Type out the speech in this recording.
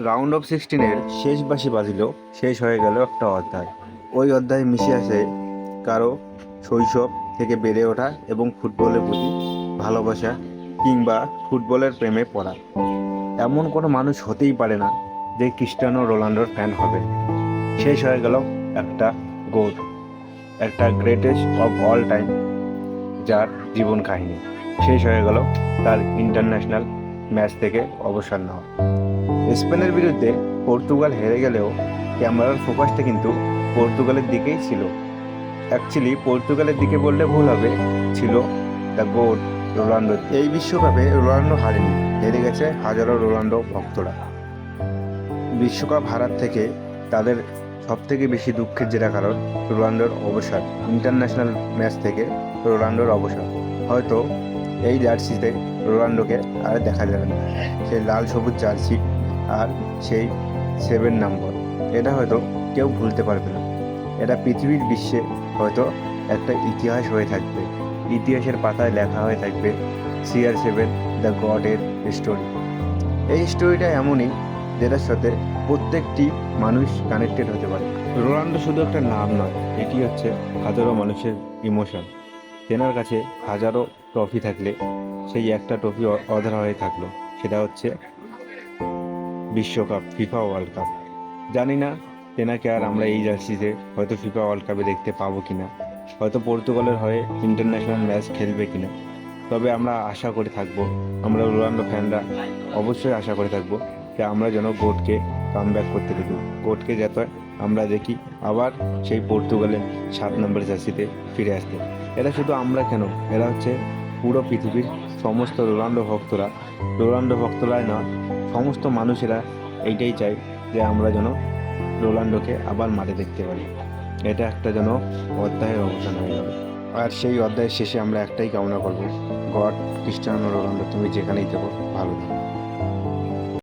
Round of 16-এর শেষ বাঁশি বাজিল, শেষ হয়ে গেল একটা অধ্যায়। ওই অধ্যায়ে মিশে আছে কারো শৈশব থেকে বেড়ে ওঠা এবং ফুটবলের প্রতি ভালোবাসা কিংবা ফুটবলের প্রেমে পড়া। এমন কোনো মানুষ হতেই পারে না যে ক্রিস্টিয়ানো রোনাল্ডোর ফ্যান হবে। শেষ হয়ে গেল একটা গোল, একটা গ্রেটেস্ট অফ অল টাইম, যার জীবন কাহিনী শেষ হয়ে গেল তার ইন্টারন্যাশনাল ম্যাচ থেকে অবসর নেওয়া। স্পেনের বিরুদ্ধে পর্তুগাল হেরে গেলেও ক্যামেরার ফোকাসটা কিন্তু পর্তুগালের দিকেই ছিল। অ্যাকচুয়ালি পর্তুগালের দিকে বললে ভুল হবে, ছিল দ্য গোট রোনাল্ডো। এই বিশ্বকাপে রোনাল্ডো হারেনি, হেরে গেছে হাজারো রোনাল্ডো ভক্তরা। বিশ্বকাপ হারার থেকে তাদের সবথেকে বেশি দুঃখের যেটা কারণ রোনাল্ডোর অবসর, ইন্টারন্যাশনাল ম্যাচ থেকে রোনাল্ডোর অবসর। হয়তো এই জার্সিতে রোনাল্ডোকে আর দেখা যাবে না, সেই লাল সবুজ জার্সি আর সেই 7 নম্বর, এটা হয়তো কেউ ভুলতে পারবে না। এটা পৃথিবীর বিশ্বে হয়তো একটা ইতিহাস হয়ে থাকবে, ইতিহাসের পাতায় লেখা হয়ে থাকবে CR7 দ্য গডের স্টোরি। এই স্টোরিটা এমনই যেটার সাথে প্রত্যেকটি মানুষ কানেক্টেড হতে পারে। রোনাল্ডো শুধু একটা নাম নয়, এটি হচ্ছে হাজারো মানুষের ইমোশন। তেনার কাছে হাজারো ট্রফি থাকলে সেই একটা ট্রফি অধরা হয়ে থাকলো, সেটা হচ্ছে বিশ্বকাপ, ফিফা ওয়ার্ল্ড কাপ। জানি না তেনাকে আর আমরা এই জার্সিতে হয়তো ফিফা ওয়ার্ল্ড কাপে দেখতে পাবো কিনা, হয়তো পর্তুগালের হয়ে ইন্টারন্যাশনাল ম্যাচ খেলবে কিনা। তবে আমরা আশা করে থাকবো, আমরা রোনাল্ডো ফ্যানরা অবশ্যই আশা করে থাকবো যে আমরা যেন গোটকে কামব্যাক করতে দেখি, গোটকে যাতে আমরা দেখি আবার সেই পর্তুগালের 7 নম্বর জার্সিতে ফিরে আসতে। এটা শুধু আমরা কেন, এরা হচ্ছে পুরো পৃথিবীর সমস্ত রোনাল্ডো ভক্তরাই না, সমস্ত মানুষেরা এইটাই চায় যে আমরা যেন রোনাল্ডোকে আবার মাঠে দেখতে পারি। এটা একটা যেন অধ্যায়ের অবসান হয়ে গেল। আর সেই অধ্যায়ের শেষে আমরা একটাই কামনা করব, গড ক্রিস্টিয়ানো রোনাল্ডো তুমি যেখানেই থাকো ভালো থাকো।